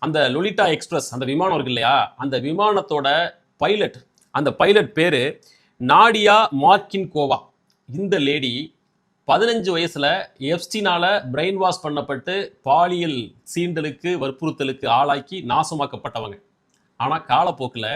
அந்த லொலிட்டா எக்ஸ்பிரஸ் அந்த விமானம் இருக்கு இல்லையா, அந்த விமானத்தோட பைலட், அந்த பைலட் பேரு நாடியா மார்கின்கோவா. இந்த லேடி 15 வயசுல எப்ஸ்டீனால பிரெயின் வாஷ் பண்ணப்பட்டு பாலியல் சீண்டலுக்கு வற்புறுத்தலுக்கு ஆளாக்கி நாசமாக்கப்பட்டவங்க. ஆனா காலப்போக்கில்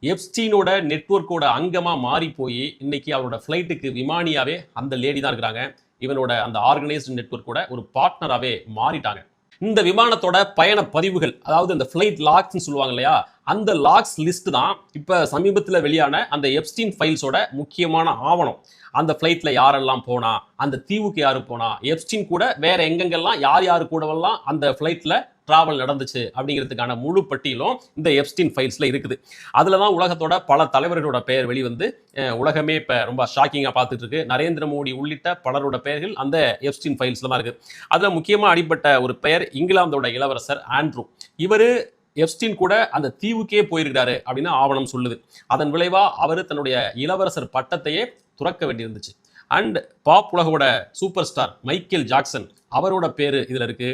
எப்ஸ்டீனோட நெட்வொர்க்கோட அங்கமா மாறி போய் இன்னைக்கு அவரோட ஃப்ளைட்டுக்கு விமானியாவே அந்த லேடி தான் இருக்கிறாங்க. இவனோட அந்த ஆர்கனைஸ்டு நெட்வொர்க்கோட ஒரு பார்ட்னராகவே மாறிட்டாங்க. இந்த விமானத்தோட பயண பதிவுகள், அதாவது இந்த ஃப்ளைட் லாக்ஸ்ன்னு சொல்லுவாங்க இல்லையா, அந்த லாக்ஸ் லிஸ்ட் தான் இப்போ சமீபத்தில் வெளியான அந்த எப்ஸ்டீன் ஃபைல்ஸோட முக்கியமான ஆவணம். அந்த ஃப்ளைட்டில் யாரெல்லாம் போனா, அந்த தீவுக்கு யார் போனா, எப்ஸ்டீன் கூட வேற எங்கெங்கெல்லாம் யார் யார் கூடவெல்லாம் அந்த ஃப்ளைட்டில் டிராவல் நடந்துச்சு அப்படிங்கிறதுக்கான முழு பட்டியலும் இந்த எப்ஸ்டீன் ஃபைல்ஸில் இருக்குது. அதில் தான் உலகத்தோட பல தலைவர்களோட பெயர் வெளிவந்து உலகமே இப்போ ரொம்ப ஷாக்கிங்காக பார்த்துட்டு இருக்கு. நரேந்திர மோடி உள்ளிட்ட பலரோட பெயர்கள் அந்த எப்ஸ்டீன் ஃபைல்ஸில் தான் இருக்குது. அதில் முக்கியமாக அடிப்பட்ட ஒரு பெயர் இங்கிலாந்தோட இளவரசர் ஆண்ட்ரூ. இவர் எப்ஸ்டீன் கூட அந்த தீவுக்கே போயிருக்கிறாரு அப்படின்னு ஆவணம் சொல்லுது. அதன் விளைவா அவர் தன்னுடைய இளவரசர் பட்டத்தையே துறக்க வேண்டியிருந்துச்சு. அண்ட் பாப் உலகோட சூப்பர் ஸ்டார் மைக்கேல் ஜாக்சன், அவரோட பேரு இதுல இருக்கு.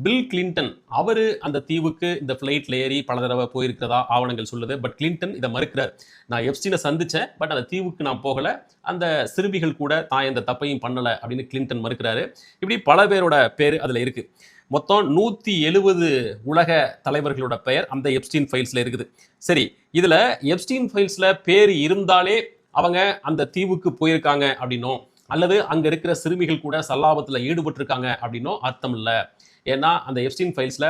பில் கிளின்டன், அவரு அந்த தீவுக்கு இந்த ஃப்ளைட்ல ஏறி பல தடவை போயிருக்கிறதா ஆவணங்கள் சொல்லுது. பட் கிளின்டன் இதை மறுக்கிறார். நான் எப்ஸ்டீனை சந்திச்சேன், பட் அந்த தீவுக்கு நான் போகல, அந்த சிறுமிகள் கூட தான் எந்த தப்பையும் பண்ணல அப்படின்னு கிளின்டன் மறுக்கிறாரு. இப்படி பல பேரோட பேர் அதுல இருக்கு. மொத்தம் 170 உலக தலைவர்களோட பெயர் அந்த எப்ஸ்டீன் ஃபைல்ஸ்ல இருக்குது. சரி, இதுல எப்ஸ்டீன் ஃபைல்ஸ்ல பேர் இருந்தாலே அவங்க அந்த தீவுக்கு போயிருக்காங்க அப்படின்னும், அல்லது அங்க இருக்கிற சிறுமிகள் கூட சல்லாபத்துல ஈடுபட்டிருக்காங்க அப்படின்னும் அர்த்தம் இல்லை. ஏன்னா அந்த எப்ஸ்டீன் ஃபைல்ஸ்ல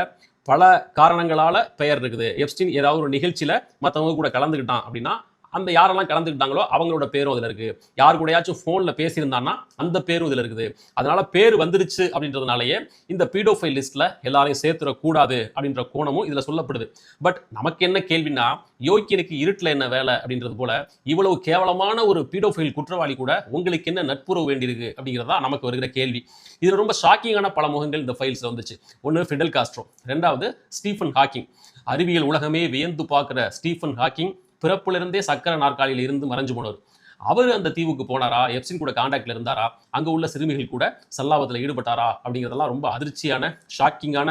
பல காரணங்களால பெயர் இருக்குது. எப்ஸ்டீன் ஏதாவது ஒரு நிகழ்ச்சியில மற்றவங்க கூட கலந்துக்கிட்டான் அப்படின்னா அந்த யாரெல்லாம் கலந்துக்கிட்டாங்களோ அவங்களோட பேரும் அதில் இருக்கு. யார் கூடயாச்சும் ஃபோனில் பேசியிருந்தான்னா அந்த பேரும் இதில் இருக்குது. அதனால பேர் வந்துருச்சு அப்படின்றதுனாலயே இந்த பீடோஃபைல் லிஸ்ட்ல எல்லாரையும் சேர்த்துடக்கூடாது அப்படின்ற கோணமும் இதில் சொல்லப்படுது. பட் நமக்கு என்ன கேள்வினா, யோக்கியனுக்கு இருட்டில் என்ன வேலை அப்படின்றது போல இவ்வளவு கேவலமான ஒரு பீடோஃபைல் குற்றவாளி கூட உங்களுக்கு என்ன நட்புறவு வேண்டியிருக்கு அப்படிங்கிறதா நமக்கு வருகிற கேள்வி. இதில் ரொம்ப ஷாக்கிங்கான பல முகங்கள் இந்த ஃபைல்ஸில் வந்துச்சு. ஒன்று ஃபிடல் காஸ்ட்ரோ, ரெண்டாவது ஸ்டீஃபன் ஹாக்கிங். அறிவியல் உலகமே வியந்து பார்க்குற ஸ்டீஃபன் ஹாக்கிங் பிறப்பிலிருந்தே சக்கர நாற்காலியில் இருந்து மறைஞ்சு போனவர். அவர் அந்த தீவுக்கு போனாரா, எப்ஸ்டீன் கூட கான்டாக்ட்ல இருந்தாரா, அங்க உள்ள சிறுமிகள் கூட சல்லாபத்தில் ஈடுபட்டாரா அப்படிங்கிறதெல்லாம் ரொம்ப அதிர்ச்சியான ஷாக்கிங்கான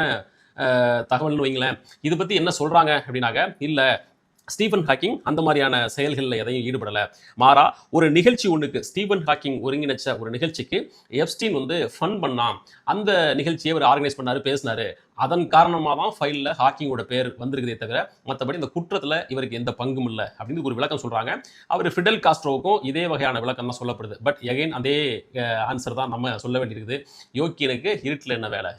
தகவல்னு வைங்களேன். இதை பத்தி என்ன சொல்றாங்க அப்படின்னாக்க, இல்ல ஸ்டீஃபன் ஹாக்கிங் அந்த மாதிரியான செயல்களில் எதையும் ஈடுபடலை. மாறா ஒரு நிகழ்ச்சி ஒன்றுக்கு, ஸ்டீஃபன் ஹாக்கிங் ஒருங்கிணைச்ச ஒரு நிகழ்ச்சிக்கு எப்ஸ்டீன் ஃபன் பண்ணான். அந்த நிகழ்ச்சியை அவர் ஆர்கனைஸ் பண்ணாரு, பேசினாரு. அதன் காரணமாக தான் ஃபைலில் ஹாக்கிங்கோட பேர் வந்திருக்குதே தவிர மற்றபடி இந்த குற்றத்தில் இவருக்கு எந்த பங்கும் இல்லை அப்படின்னு ஒரு விளக்கம் சொல்கிறாங்க. அவர் ஃபிடல் காஸ்ட்ரோவுக்கும் இதே வகையான விளக்கம் தான் சொல்லப்படுது. பட் எகைன் அதே ஆன்சர் தான் நம்ம சொல்ல வேண்டியிருக்குது. யோக்கியனுக்கு இருட்டில் என்ன வேலை?